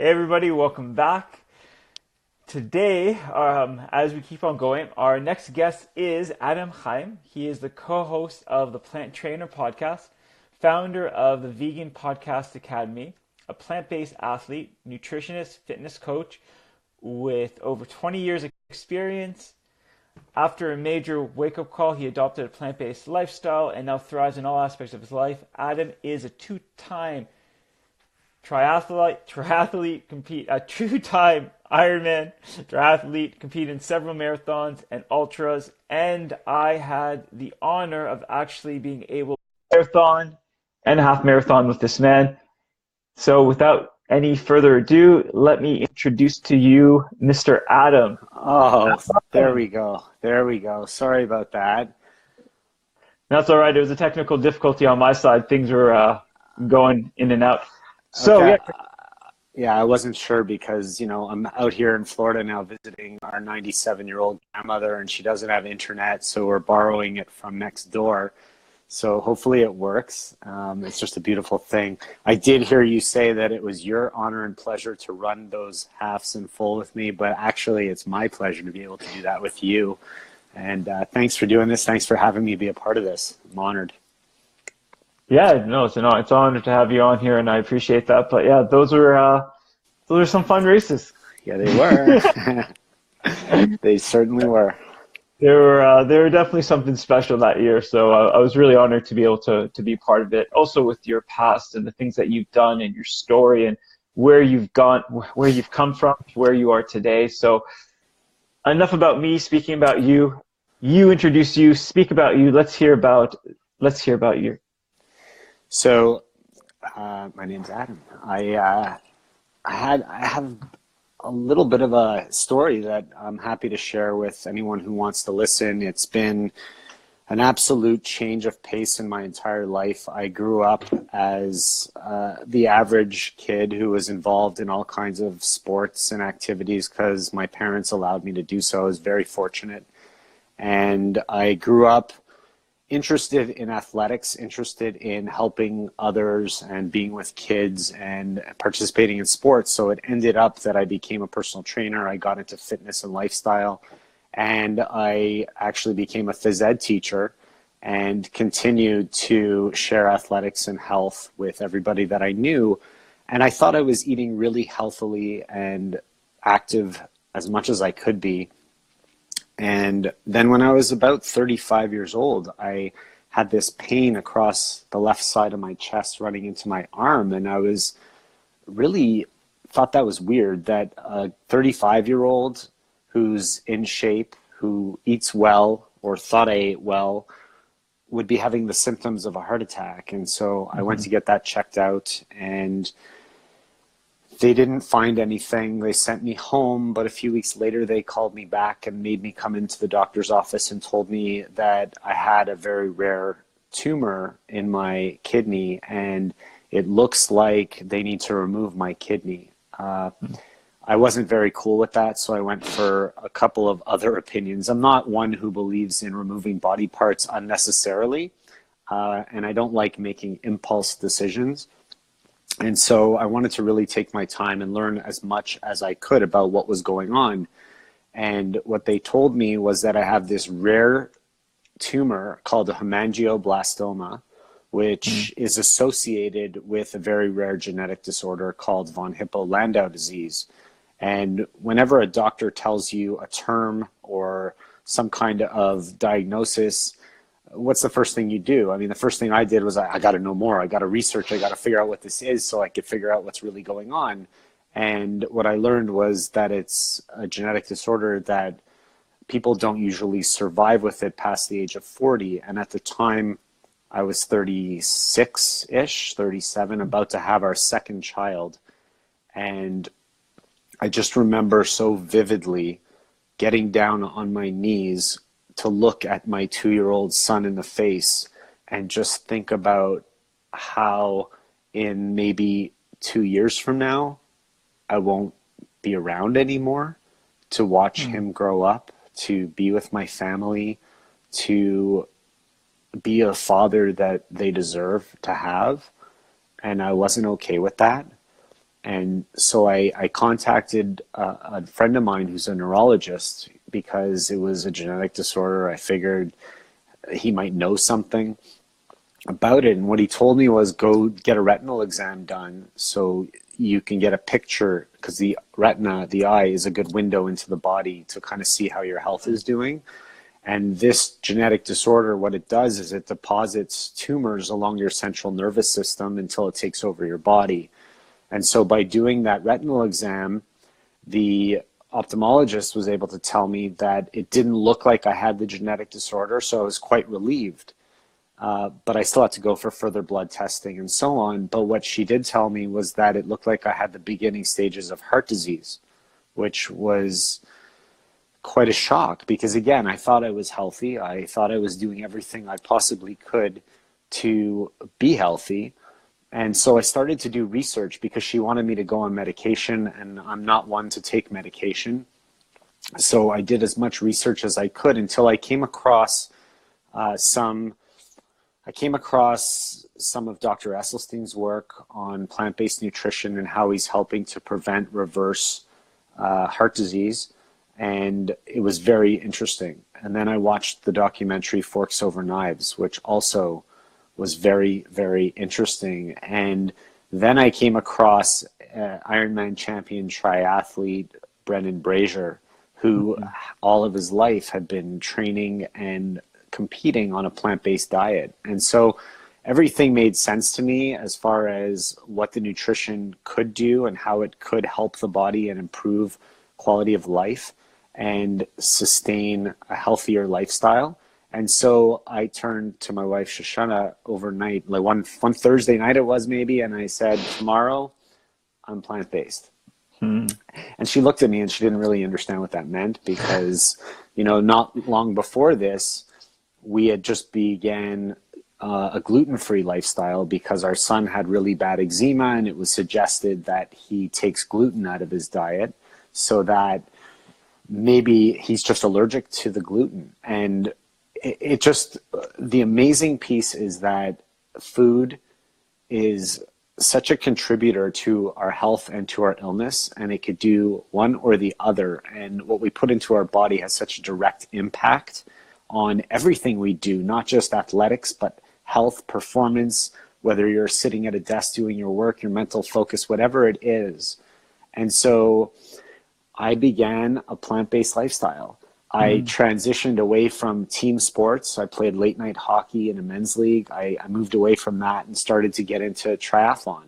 Hey everybody, welcome back. Today, as we keep on going, our next guest is Adam Chaim. He is the co-host of the Plant Trainer podcast, founder of the Vegan Podcast Academy, a plant-based athlete, nutritionist, fitness coach with over 20 years of experience. After a major wake-up call, he adopted a plant-based lifestyle and now thrives in all aspects of his life. Adam is a two-time a two-time Ironman triathlete, compete in several marathons and ultras, and I had the honor of actually being able to marathon and a half marathon with this man. So without any further ado, let me introduce to you Mr. Adam. Oh, there we go. There we go. Sorry about that. That's all right. It was a technical difficulty on my side. Things were going in and out. So Okay. yeah, Yeah, I wasn't sure because, I'm out here in Florida now visiting our 97-year-old grandmother, and she doesn't have internet, so we're borrowing it from next door. So hopefully it works. It's just a beautiful thing. I did hear you say that it was your honor and pleasure to run those halves in full with me, but actually it's my pleasure to be able to do that with you. And thanks for doing this. Thanks for having me be a part of this. I'm honored. yeah, no, it's an honor to have you on here, and I appreciate that. But yeah, those are some fun races. Yeah, they were. They certainly were. They were definitely something special that year. So I was really honored to be able to be part of it. Also with your past and the things that you've done and your story and where you've gone, where you've come from, to where you are today. So enough about me speaking about you. You introduce you, speak about you. Let's hear about you. So, my name's Adam. I have a little bit of a story that I'm happy to share with anyone who wants to listen. It's been an absolute change of pace in my entire life. I grew up as the average kid who was involved in all kinds of sports and activities because my parents allowed me to do so. I was very fortunate. And I grew up interested in athletics, interested in helping others and being with kids and participating in sports. So it ended up that I became a personal trainer. I got into fitness and lifestyle, and I actually became a phys ed teacher and continued to share athletics and health with everybody that I knew. And I thought I was eating really healthily and active as much as I could be. And then when I was about 35 years old, I had this pain across the left side of my chest running into my arm. And I was really thought that was weird that a 35-year-old who's in shape, who eats well or thought I ate well, would be having the symptoms of a heart attack. And so I went to get that checked out, and they didn't find anything. They sent me home, but a few weeks later they called me back and made me come into the doctor's office and told me that I had a very rare tumor in my kidney, and it looks like they need to remove my kidney. I wasn't very cool with that, so I went for a couple of other opinions. I'm not one who believes in removing body parts unnecessarily, and I don't like making impulse decisions. And so I wanted to really take my time and learn as much as I could about what was going on. And what they told me was that I have this rare tumor called a hemangioblastoma, which is associated with a very rare genetic disorder called von Hippel-Lindau disease. And whenever a doctor tells you a term or some kind of diagnosis, what's the first thing you do? I mean, the first thing I did was I got to know more. I got to research. I got to figure out what this is so I could figure out what's really going on. And what I learned was that it's a genetic disorder that people don't usually survive with it past the age of 40. And at the time, I was 36-ish, 37, about to have our second child. And I just remember so vividly getting down on my knees to look at my 2-year-old son in the face and just think about how in maybe 2 years from now, I won't be around anymore to watch him grow up, to be with my family, to be a father that they deserve to have. And I wasn't okay with that. And so I contacted a friend of mine who's a neurologist because it was a genetic disorder. I figured he might know something about it. And what he told me was go get a retinal exam done so you can get a picture, because the retina, the eye, is a good window into the body to kind of see how your health is doing. And this genetic disorder, what it does is it deposits tumors along your central nervous system until it takes over your body. And so by doing that retinal exam, the ophthalmologist was able to tell me that it didn't look like I had the genetic disorder, so I was quite relieved. But I still had to go for further blood testing and so on. But what she did tell me was that it looked like I had the beginning stages of heart disease, which was quite a shock because, again, I thought I was healthy. I thought I was doing everything I possibly could to be healthy. And so I started to do research because she wanted me to go on medication, and I'm not one to take medication. So I did as much research as I could until I came across some of Dr. Esselstyn's work on plant-based nutrition and how he's helping to prevent, reverse heart disease. And it was very interesting. And then I watched the documentary Forks Over Knives, which also was very, very interesting. And then I came across Ironman champion triathlete Brendan Brazier, who all of his life had been training and competing on a plant-based diet. And so everything made sense to me as far as what the nutrition could do and how it could help the body and improve quality of life and sustain a healthier lifestyle. And so I turned to my wife Shoshana overnight, like one Thursday night it was maybe, and I said, tomorrow I'm plant-based. And she looked at me and she didn't really understand what that meant because, not long before this, we had just began a gluten-free lifestyle because our son had really bad eczema, and it was suggested that he takes gluten out of his diet so that maybe he's just allergic to the gluten. And it just, the amazing piece is that food is such a contributor to our health and to our illness, and it could do one or the other. And what we put into our body has such a direct impact on everything we do, not just athletics, but health, performance, whether you're sitting at a desk doing your work, your mental focus, whatever it is. And so I began a plant-based lifestyle. I transitioned away from team sports. I played late night hockey in a men's league. I moved away from that and started to get into triathlon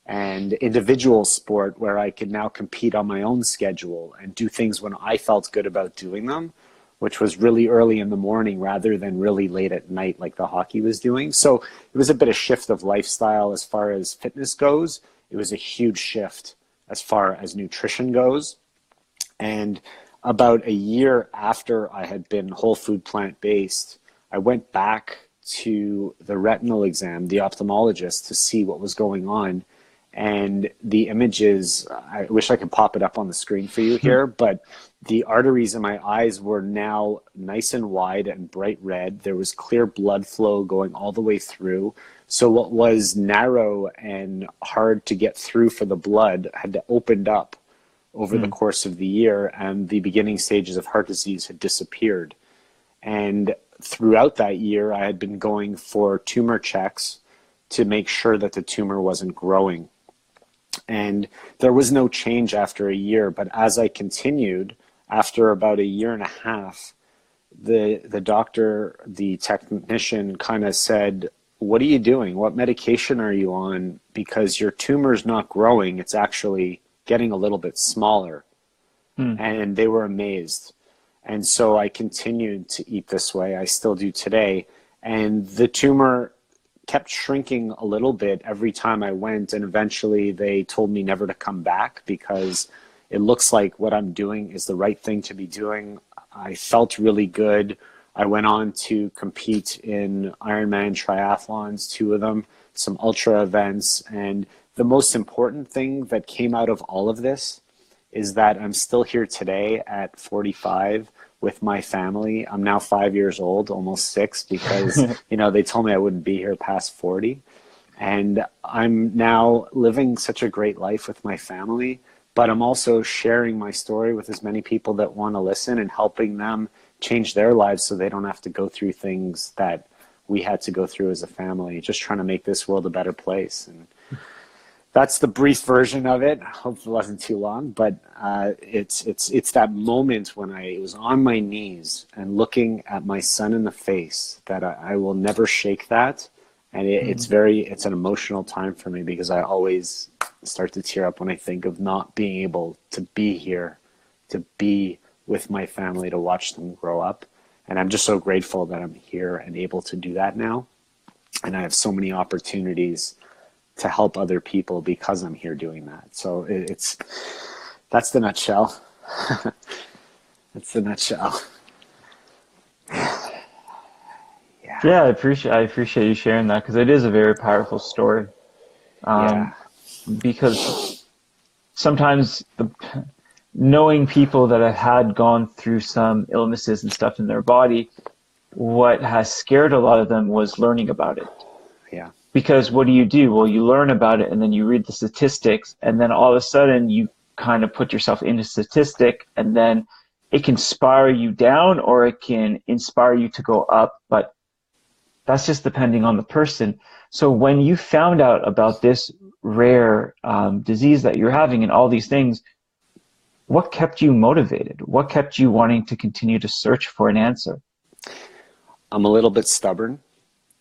and individual sport where I could now compete on my own schedule and do things when I felt good about doing them, which was really early in the morning rather than really late at night like the hockey was doing. So it was a bit of shift of lifestyle as far as fitness goes. It was a huge shift as far as nutrition goes. And about a year after I had been whole food plant-based, I went back to the retinal exam, the ophthalmologist, to see what was going on. And the images, I wish I could pop it up on the screen for you here, but the arteries in my eyes were now nice and wide and bright red. There was clear blood flow going all the way through. So what was narrow and hard to get through for the blood had to opened up over the course of the year, and the beginning stages of heart disease had disappeared. And throughout that year, I had been going for tumor checks to make sure that the tumor wasn't growing. And there was no change after a year, but as I continued, after about a year and a half, the doctor, the technician kind of said, what are you doing? What medication are you on? Because your tumor's not growing, it's actually getting a little bit smaller. And they were amazed. And so I continued to eat this way. I still do today. And the tumor kept shrinking a little bit every time I went. And eventually they told me never to come back because it looks like what I'm doing is the right thing to be doing. I felt really good. I went on to compete in Ironman triathlons, 2 of them, some ultra events. And the most important thing that came out of all of this is that I'm still here today at 45 with my family. I'm now 5 years old, almost 6, because, they told me I wouldn't be here past 40. And I'm now living such a great life with my family, but I'm also sharing my story with as many people that want to listen and helping them change their lives so they don't have to go through things that we had to go through as a family, just trying to make this world a better place. And that's the brief version of it. Hope it wasn't too long, but it's that moment when I was on my knees and looking at my son in the face that I will never shake that. And it's an emotional time for me because I always start to tear up when I think of not being able to be here, to be with my family, to watch them grow up. And I'm just so grateful that I'm here and able to do that now. And I have so many opportunities to help other people because I'm here doing that. So that's the nutshell. That's the nutshell. Yeah, I appreciate you sharing that because it is a very powerful story. Because sometimes knowing people that have had gone through some illnesses and stuff in their body, what has scared a lot of them was learning about it. Yeah. Because what do? Well, you learn about it and then you read the statistics, and then all of a sudden you kind of put yourself into statistic, and then it can spiral you down or it can inspire you to go up. But that's just depending on the person. So when you found out about this rare disease that you're having and all these things, what kept you motivated? What kept you wanting to continue to search for an answer? I'm a little bit stubborn,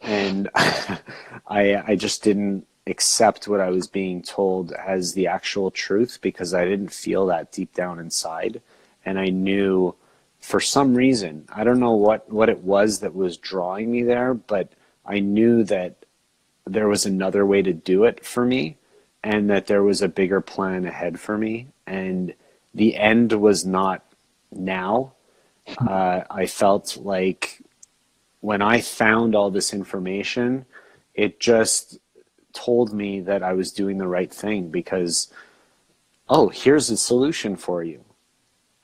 and I just didn't accept what I was being told as the actual truth because I didn't feel that deep down inside. And I knew for some reason, I don't know what it was that was drawing me there, but I knew that there was another way to do it for me and that there was a bigger plan ahead for me. And the end was not now. I felt like when I found all this information, it just told me that I was doing the right thing because, oh, here's a solution for you.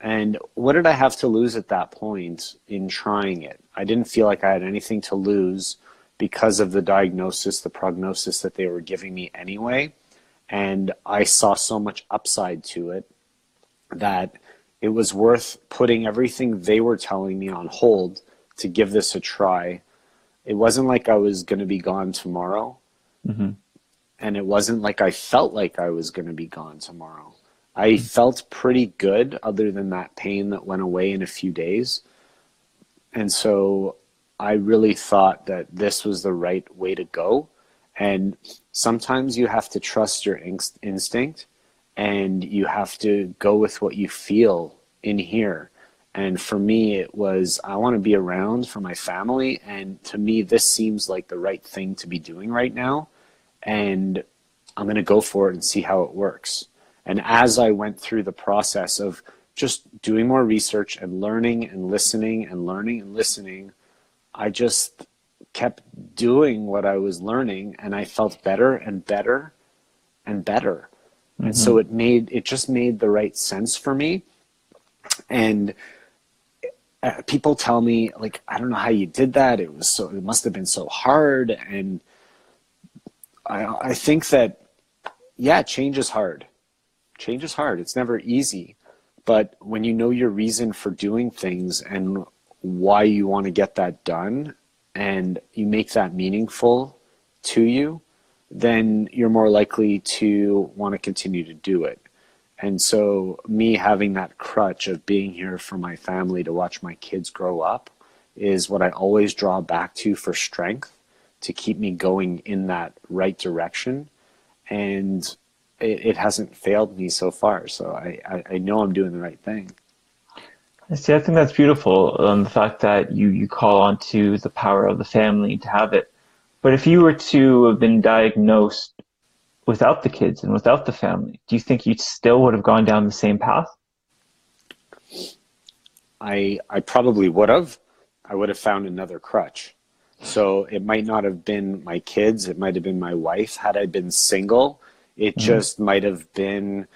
And what did I have to lose at that point in trying it? I didn't feel like I had anything to lose because of the diagnosis, the prognosis that they were giving me anyway. And I saw so much upside to it that it was worth putting everything they were telling me on hold to give this a try. It wasn't like I was going to be gone tomorrow. Mm-hmm. And it wasn't like I felt like I was going to be gone tomorrow. I felt pretty good other than that pain that went away in a few days. And so I really thought that this was the right way to go. And sometimes you have to trust your instinct and you have to go with what you feel in here. And for me, it was, I want to be around for my family. And to me, this seems like the right thing to be doing right now. And I'm going to go for it and see how it works. And as I went through the process of just doing more research and learning and listening and learning and listening, I just kept doing what I was learning and I felt better and better and better. Mm-hmm. And so it just made the right sense for me. And people tell me, like, I don't know how you did that. It must have been so hard. And I think that, yeah, change is hard. Change is hard. It's never easy. But when you know your reason for doing things and why you want to get that done and you make that meaningful to you, then you're more likely to want to continue to do it. And so me having that crutch of being here for my family to watch my kids grow up is what I always draw back to for strength to keep me going in that right direction. And it hasn't failed me so far. So I know I'm doing the right thing. I see. I think that's beautiful. The fact that you call on to the power of the family to have it. But if you were to have been diagnosed without the kids and without the family, do you think you still would have gone down the same path? I probably would have. I would have found another crutch. So it might not have been my kids. It might have been my wife. Had I been single, it just might have been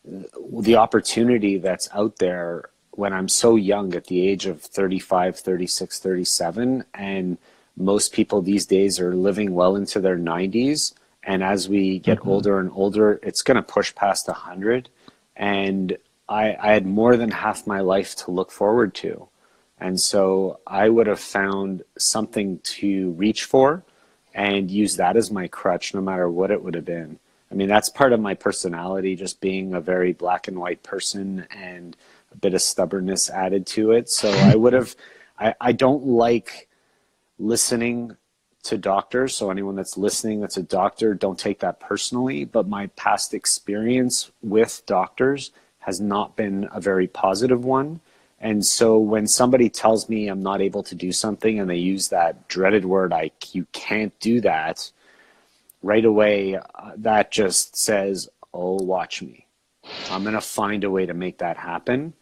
the opportunity that's out there when I'm so young at the age of 35, 36, 37. And most people these days are living well into their 90s And as we get older and older, it's going to push past 100. And I had more than half my life to look forward to. And so I would have found something to reach for and use that as my crutch, no matter what it would have been. I mean, that's part of my personality, just being a very black and white person and a bit of stubbornness added to it. So I don't like listening to doctors. So anyone that's listening that's a doctor, don't take that personally. But my past experience with doctors has not been a very positive one. And so when somebody tells me I'm not able to do something and they use that dreaded word, you can't do that, right away, that just says, oh, watch me. I'm going to find a way to make that happen,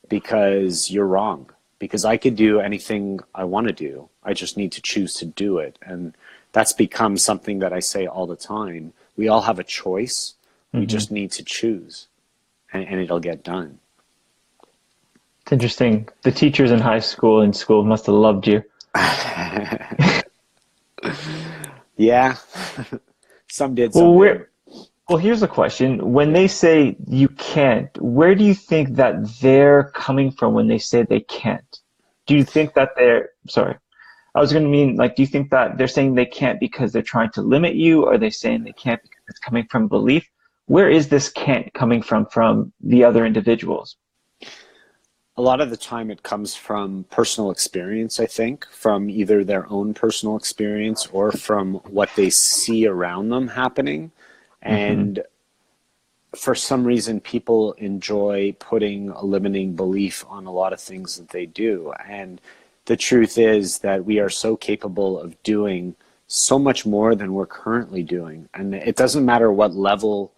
because you're wrong. Because I could do anything I want to do. I just need to choose to do it. And that's become something that I say all the time. We all have a choice. We just need to choose, and it'll get done. It's interesting. The teachers in high school and school must have loved you. Yeah. Some did, some didn't. Well, here's a question. When they say you can't, where do you think that they're coming from when they say they can't? Do you think that sorry, I was going to mean, like, do you think that they're saying they can't because they're trying to limit you? Or are they saying they can't because it's coming from belief? Where is this can't coming from the other individuals? A lot of the time it comes from personal experience, I think, from either their own personal experience or from what they see around them happening. And for some reason, people enjoy putting a limiting belief on a lot of things that they do. And the truth is that we are so capable of doing so much more than we're currently doing. And it doesn't matter what level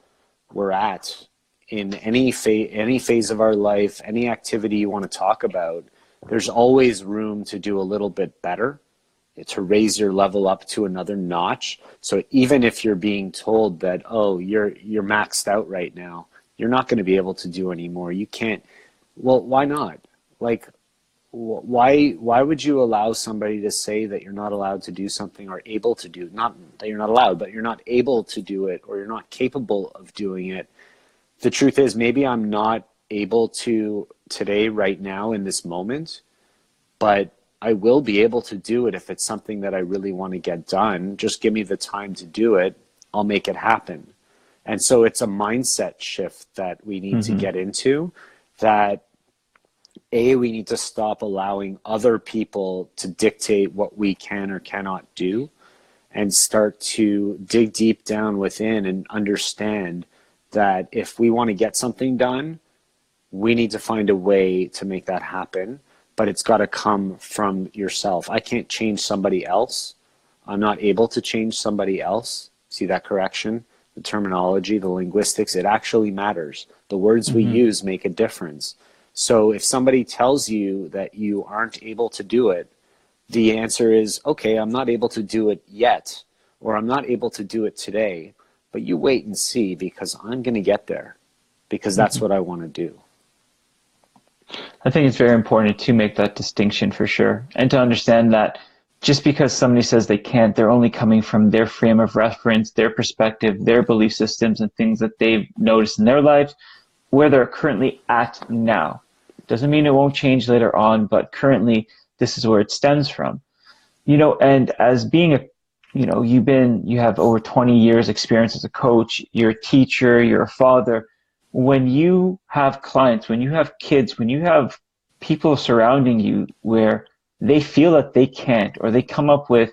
we're at in any phase of our life, any activity you want to talk about, there's always room to do a little bit better, to raise your level up to another notch. So even if you're being told that, oh, you're maxed out right now, you're not going to be able to do anymore. You can't. Well, why not? Like, why would you allow somebody to say that you're not allowed to do something or able to do, not that you're not allowed, but you're not able to do it or you're not capable of doing it? The truth is, maybe I'm not able to today, right now, in this moment, but I will be able to do it if it's something that I really want to get done. Just give me the time to do it. I'll make it happen. And so it's a mindset shift that we need to get into, that we need to stop allowing other people to dictate what we can or cannot do, and start to dig deep down within and understand that if we want to get something done, we need to find a way to make that happen. But it's got to come from yourself. I can't change somebody else. I'm not able to change somebody else. See that correction? The terminology, the linguistics, it actually matters. The words we use make a difference. So if somebody tells you that you aren't able to do it, the answer is, okay, I'm not able to do it yet, or I'm not able to do it today, but you wait and see, because I'm going to get there, because that's what I want to do. I think it's very important to make that distinction, for sure, and to understand that just because somebody says they can't, they're only coming from their frame of reference, their perspective, their belief systems, and things that they've noticed in their lives, where they're currently at now. Doesn't mean it won't change later on, but currently this is where it stems from. And as being you have over 20 years experience as a coach, you're a teacher, you're a father. When you have clients, when you have kids, when you have people surrounding you where they feel that they can't, or they come up with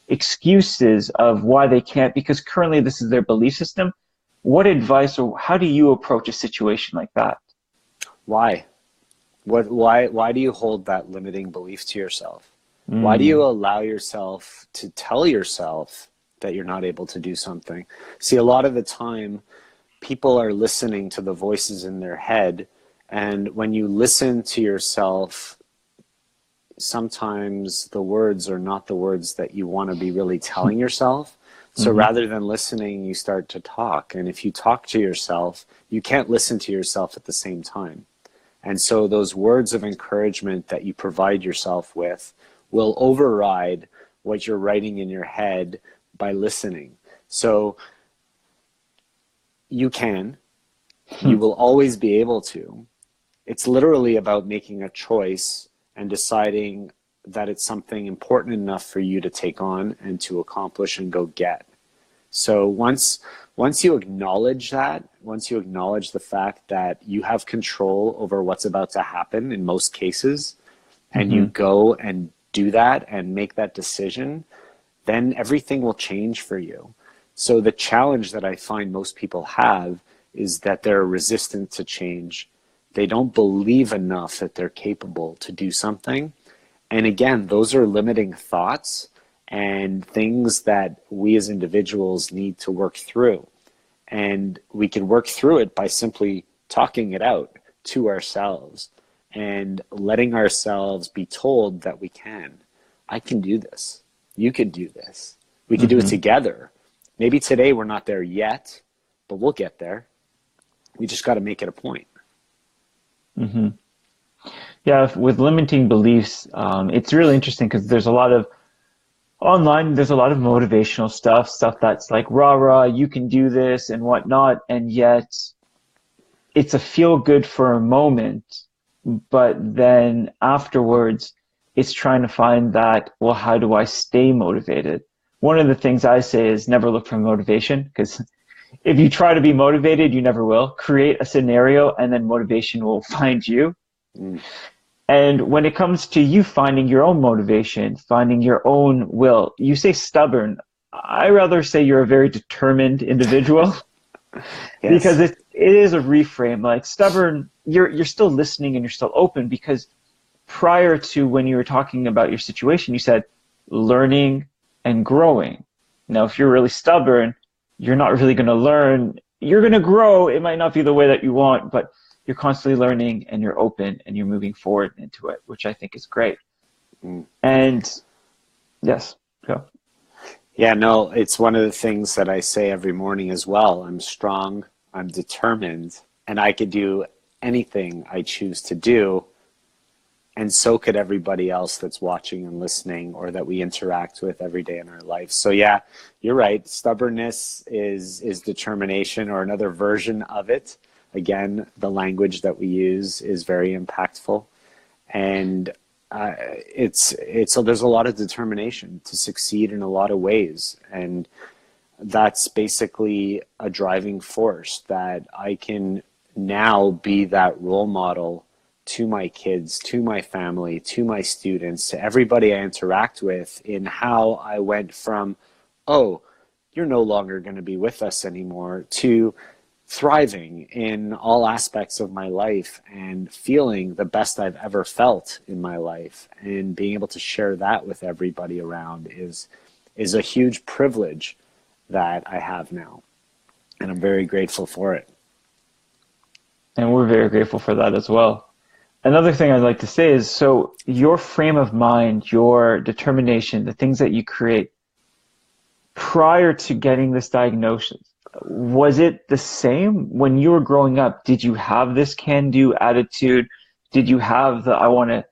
excuses of why they can't because currently this is their belief system, what advice or how do you approach a situation like that? Why? Why do you hold that limiting belief to yourself? Why do you allow yourself to tell yourself that you're not able to do something? See, a lot of the time, people are listening to the voices in their head, and when you listen to yourself, sometimes the words are not the words that you want to be really telling yourself. So rather than listening, you start to talk. And if you talk to yourself, you can't listen to yourself at the same time. And so those words of encouragement that you provide yourself with will override what you're writing in your head by listening. So You can. You will always be able to. It's literally about making a choice and deciding that it's something important enough for you to take on and to accomplish and go get. So once you acknowledge that, once you acknowledge the fact that you have control over what's about to happen in most cases, and you go and do that and make that decision, then everything will change for you. So the challenge that I find most people have is that they're resistant to change. They don't believe enough that they're capable to do something. And again, those are limiting thoughts and things that we as individuals need to work through. And we can work through it by simply talking it out to ourselves and letting ourselves be told that we can. I can do this. You can do this. We can do it together. Maybe today we're not there yet, but we'll get there. We just got to make it a point. Yeah, with limiting beliefs, it's really interesting because there's a lot of online, there's a lot of motivational stuff that's like rah rah, you can do this and whatnot, and yet it's a feel good for a moment, but then afterwards it's trying to find that, well, how do I stay motivated? One of the things I say is never look for motivation, because if you try to be motivated, you never will. Create a scenario and then motivation will find you. And when it comes to you finding your own motivation, finding your own will, you say stubborn. I rather say you're a very determined individual. Because it is a reframe. Like stubborn, you're still listening and you're still open, because prior to when you were talking about your situation, you said learning and growing. Now, if you're really stubborn, you're not really going to learn. You're going to grow. It might not be the way that you want, but you're constantly learning and you're open and you're moving forward into it, which I think is great. And yes, go. Yeah, no, it's one of the things that I say every morning as well. I'm strong, I'm determined, and I could do anything I choose to do. And so could everybody else that's watching and listening or that we interact with every day in our life. So yeah, you're right. Stubbornness is determination, or another version of it. Again, the language that we use is very impactful. And there's a lot of determination to succeed in a lot of ways. And that's basically a driving force that I can now be that role model to my kids, to my family, to my students, to everybody I interact with, in how I went from, oh, you're no longer going to be with us anymore, to thriving in all aspects of my life and feeling the best I've ever felt in my life. And being able to share that with everybody around is a huge privilege that I have now. And I'm very grateful for it. And we're very grateful for that as well. Another thing I'd like to say is, so your frame of mind, your determination, the things that you create prior to getting this diagnosis, was it the same when you were growing up? Did you have this can-do attitude? Did you have the, I want to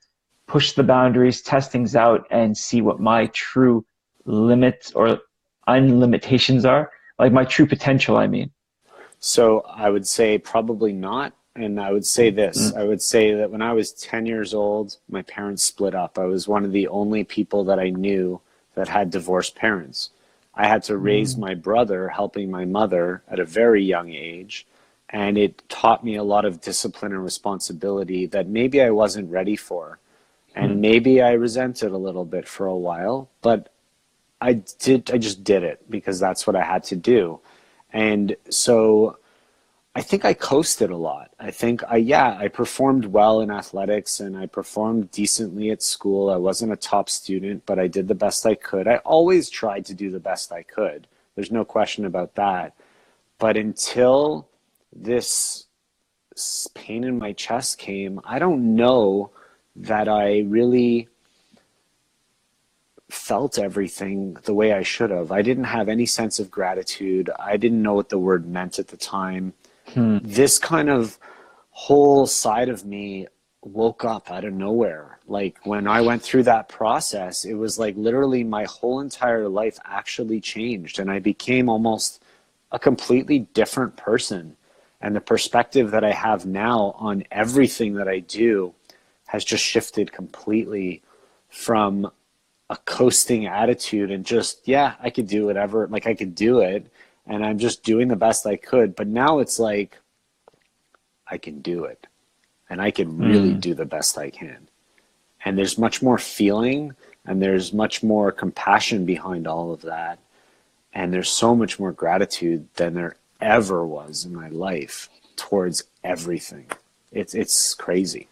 push the boundaries, test things out, and see what my true limits or unlimitations are? Like my true potential, I mean. So I would say probably not. And I would say this, I would say that when I was 10 years old, my parents split up. I was one of the only people that I knew that had divorced parents. I had to raise my brother, helping my mother at a very young age. And it taught me a lot of discipline and responsibility that maybe I wasn't ready for. And maybe I resented a little bit for a while, but I just did it because that's what I had to do. And so I think I coasted a lot. I think I performed well in athletics and I performed decently at school. I wasn't a top student, but I did the best I could. I always tried to do the best I could. There's no question about that. But until this pain in my chest came, I don't know that I really felt everything the way I should have. I didn't have any sense of gratitude. I didn't know what the word meant at the time. This kind of whole side of me woke up out of nowhere. Like when I went through that process, it was like literally my whole entire life actually changed, and I became almost a completely different person. And the perspective that I have now on everything that I do has just shifted completely from a coasting attitude and just, yeah, I could do whatever, like I could do it. And I'm just doing the best I could. But now it's like, I can do it. And I can really do the best I can. And there's much more feeling and there's much more compassion behind all of that. And there's so much more gratitude than there ever was in my life towards everything. It's crazy.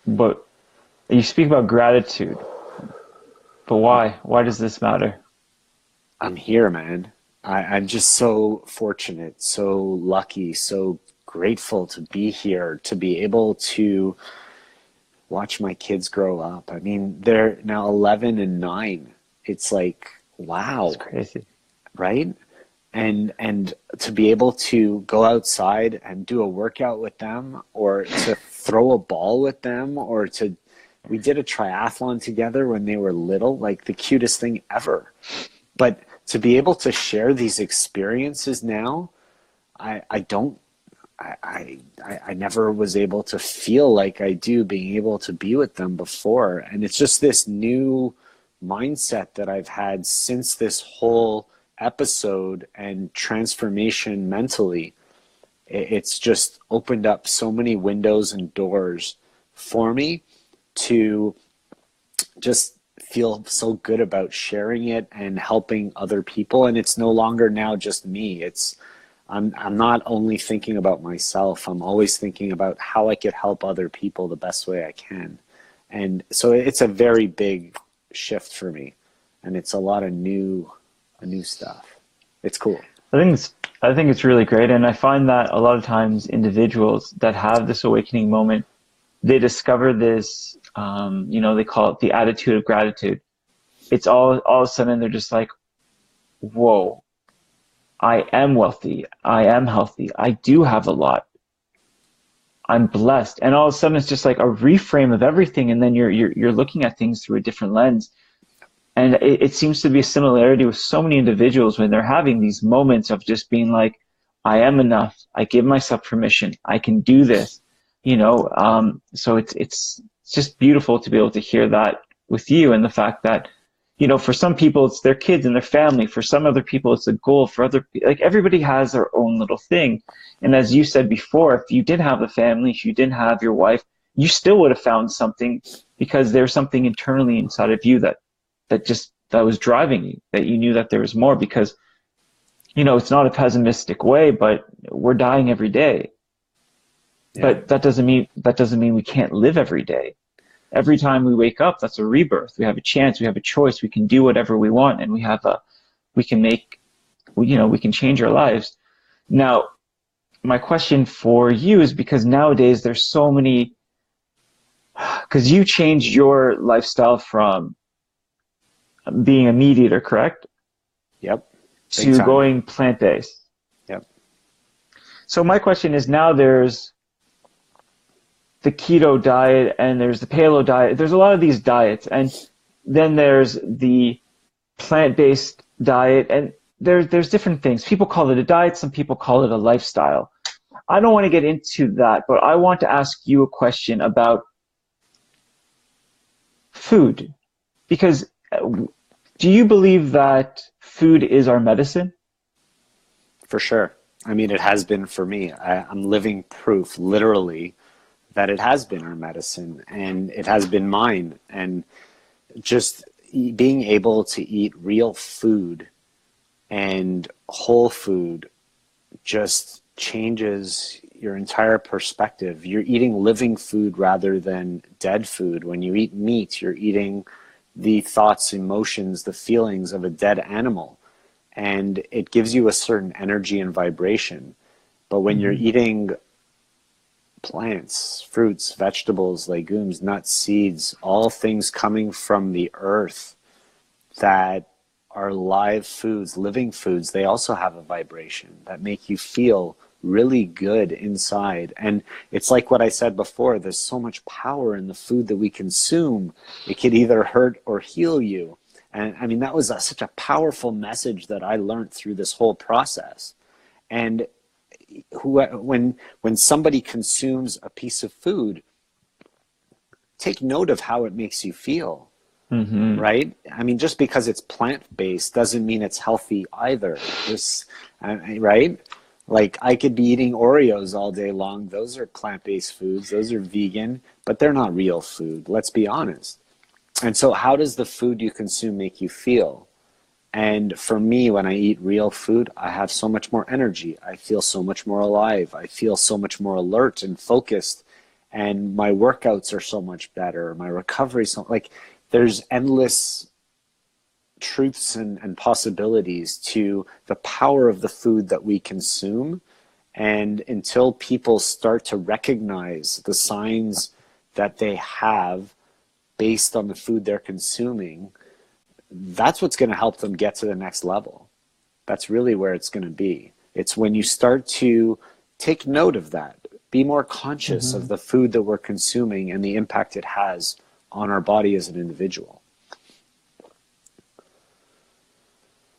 But you speak about gratitude, but why? Why does this matter? I'm here, man. I'm just so fortunate, so lucky, so grateful to be here, to be able to watch my kids grow up. I mean, they're now 11 and 9. It's like, wow. It's crazy. Right? And to be able to go outside and do a workout with them, or to throw a ball with them, or we did a triathlon together when they were little, like the cutest thing ever. But to be able to share these experiences now, I never was able to feel like I do being able to be with them before. And it's just this new mindset that I've had since this whole episode and transformation mentally. It's just opened up so many windows and doors for me to just feel so good about sharing it and helping other people. And it's no longer now just me. I'm not only thinking about myself. I'm always thinking about how I could help other people the best way I can. And so it's a very big shift for me. And it's a lot of new stuff. It's cool. I think it's really great. And I find that a lot of times individuals that have this awakening moment, they discover this, they call it the attitude of gratitude. It's all of a sudden they're just like, whoa, I am wealthy. I am healthy. I do have a lot. I'm blessed. And all of a sudden it's just like a reframe of everything. And then you're looking at things through a different lens. And it seems to be a similarity with so many individuals when they're having these moments of just being like, I am enough. I give myself permission. I can do this, so it's just beautiful to be able to hear that with you, and the fact that, for some people it's their kids and their family. For some other people it's a goal. For other, like, everybody has their own little thing. And as you said before, if you didn't have the family, if you didn't have your wife, you still would have found something, because there's something internally inside of you that was driving you, that you knew that there was more. Because, it's not a pessimistic way, but we're dying every day. Yeah. But that doesn't mean we can't live every day. Every time we wake up, that's a rebirth. We have a chance, we have a choice, we can do whatever we want, and we can change our lives. Now, my question for you is, because nowadays there's so many, because you changed your lifestyle from being a meat eater, correct? Yep. To going plant-based. Yep. So my question is, now there's the keto diet and there's the paleo diet. There's a lot of these diets, and then there's the plant-based diet, and there's different things. People call it a diet, some people call it a lifestyle. I don't want to get into that, but I want to ask you a question about food. Because do you believe that food is our medicine? For sure. I mean, it has been for me. I'm living proof, literally, that it has been our medicine, and it has been mine. And just being able to eat real food and whole food just changes your entire perspective. You're eating living food rather than dead food. When you eat meat, you're eating the thoughts, emotions, the feelings of a dead animal. And it gives you a certain energy and vibration. But when you're eating plants, fruits, vegetables, legumes, nuts, seeds, all things coming from the earth that are live foods, living foods, they also have a vibration that make you feel really good inside. And it's like what I said before, there's so much power in the food that we consume. It could either hurt or heal you. And I mean, that was such a powerful message that I learned through this whole process. And when somebody consumes a piece of food, take note of how it makes you feel. Right? I mean, just because it's plant-based doesn't mean it's healthy either. Right? Like, I could be eating Oreos all day long. Those are plant-based foods. Those are vegan, but they're not real food. Let's be honest. And so how does the food you consume make you feel? And for me, when I eat real food, I have so much more energy. I feel so much more alive. I feel so much more alert and focused. And my workouts are so much better. My recovery is so, like, there's endless truths and possibilities to the power of the food that we consume. And until people start to recognize the signs that they have based on the food they're consuming, that's what's going to help them get to the next level. That's really where it's going to be. It's when you start to take note of that, be more conscious of the food that we're consuming and the impact it has on our body as an individual.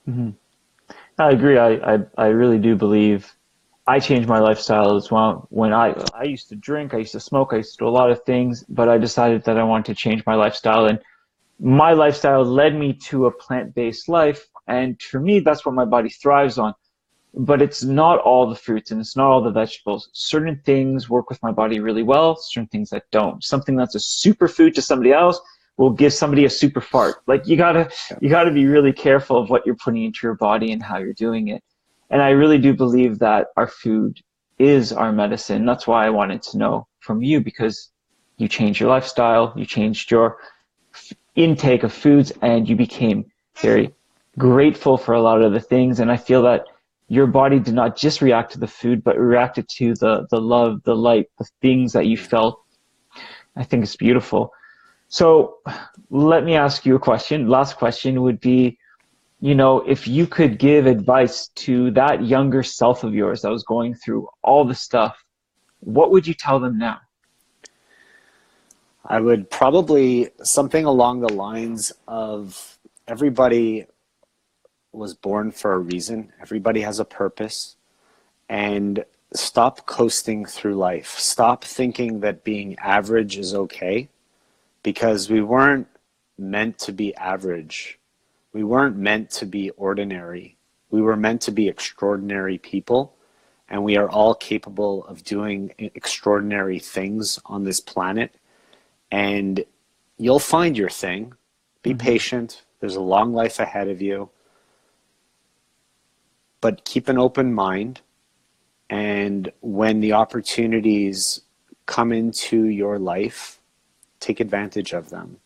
I agree. I really do believe I changed my lifestyle as well. When I used to drink, I used to smoke, I used to do a lot of things, but I decided that I wanted to change my lifestyle. And my lifestyle led me to a plant-based life. And for me, that's what my body thrives on. But it's not all the fruits and it's not all the vegetables. Certain things work with my body really well, certain things that don't. Something that's a superfood to somebody else will give somebody a super fart. Like, you gotta be really careful of what you're putting into your body and how you're doing it. And I really do believe that our food is our medicine. That's why I wanted to know from you, because you changed your lifestyle, you changed your intake of foods, and you became very grateful for a lot of the things. And I feel that your body did not just react to the food, but reacted to the love, the light, the things that you felt. I think it's beautiful. So let me ask you a question. Last question would be, if you could give advice to that younger self of yours that was going through all the stuff, what would you tell them now? I would probably something along the lines of, everybody was born for a reason. Everybody has a purpose. And stop coasting through life. Stop thinking that being average is okay, because we weren't meant to be average. We weren't meant to be ordinary. We were meant to be extraordinary people, and we are all capable of doing extraordinary things on this planet. And you'll find your thing. Be patient. There's a long life ahead of you. But keep an open mind. And when the opportunities come into your life, take advantage of them.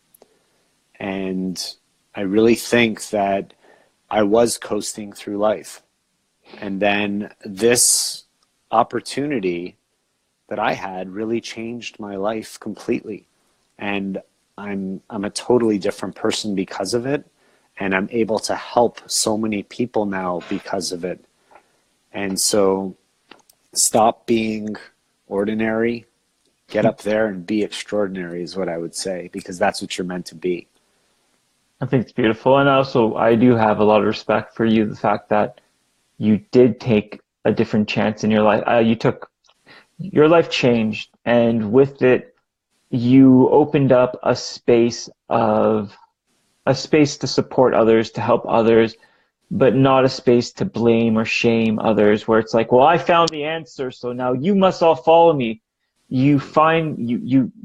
And I really think that I was coasting through life. And then this opportunity that I had really changed my life completely. And I'm a totally different person because of it. And I'm able to help so many people now because of it. And so stop being ordinary, get up there and be extraordinary is what I would say, because that's what you're meant to be. I think it's beautiful. And also, I do have a lot of respect for you, the fact that you did take a different chance in your life. Your life changed, and with it, you opened up a space to support others, to help others, but not a space to blame or shame others, where it's like, well, I found the answer, so now you must all follow me. You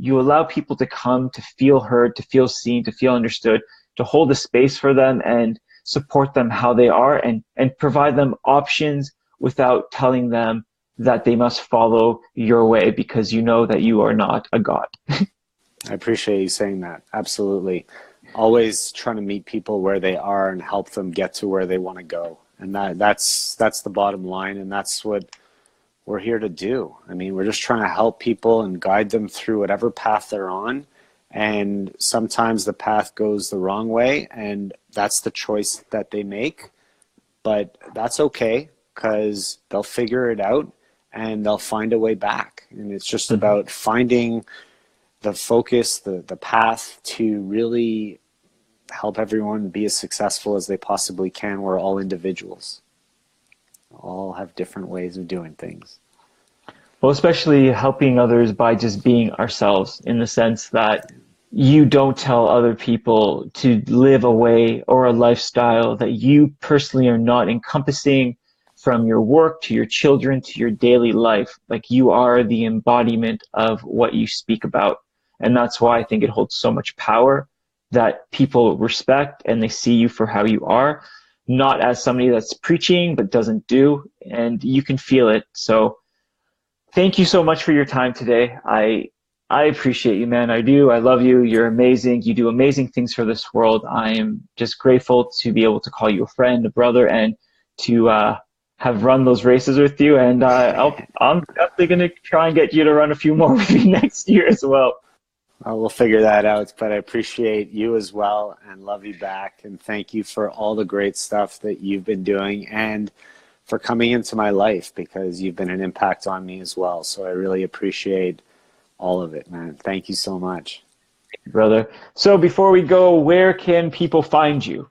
allow people to come to feel heard, to feel seen, to feel understood, to hold a space for them and support them how they are, and provide them options without telling them that they must follow your way, because you know that you are not a god. I appreciate you saying that. Absolutely. Always trying to meet people where they are and help them get to where they want to go. And that's the bottom line. And that's what we're here to do. I mean, we're just trying to help people and guide them through whatever path they're on. And sometimes the path goes the wrong way, and that's the choice that they make. But that's okay, because they'll figure it out and they'll find a way back. And it's just about finding the focus, the path to really help everyone be as successful as they possibly can. We're all individuals. all have different ways of doing things. Well, especially helping others by just being ourselves, in the sense that you don't tell other people to live a way or a lifestyle that you personally are not encompassing, from your work to your children to your daily life. Like, you are the embodiment of what you speak about. And that's why I think it holds so much power, that people respect and they see you for how you are, not as somebody that's preaching but doesn't do, and you can feel it. So thank you so much for your time today. I appreciate you, man. I do. I love you. You're amazing. You do amazing things for this world. I am just grateful to be able to call you a friend, a brother, and to have run those races with you. And I'm definitely going to try and get you to run a few more with me next year as well. We'll figure that out, but I appreciate you as well and love you back. And thank you for all the great stuff that you've been doing and for coming into my life, because you've been an impact on me as well. So I really appreciate all of it, man. Thank you so much. Brother. So before we go, where can people find you?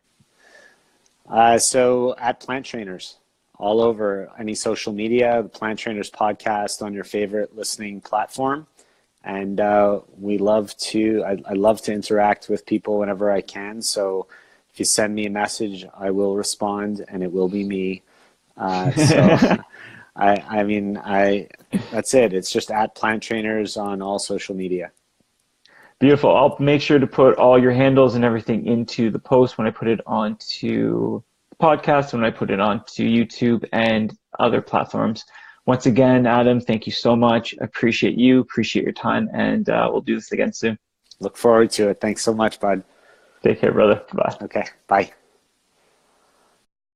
So at Plant Trainers, all over any social media, the Plant Trainers podcast on your favorite listening platform. And I love to interact with people whenever I can. So if you send me a message, I will respond, and it will be me. So that's it. It's just at Plant Trainers on all social media. Beautiful. I'll make sure to put all your handles and everything into the post when I put it onto the podcast, when I put it onto YouTube and other platforms. Once again, Adam, thank you so much. I appreciate you, appreciate your time, and we'll do this again soon. Look forward to it. Thanks so much, bud. Take care, brother. Bye. Okay, bye.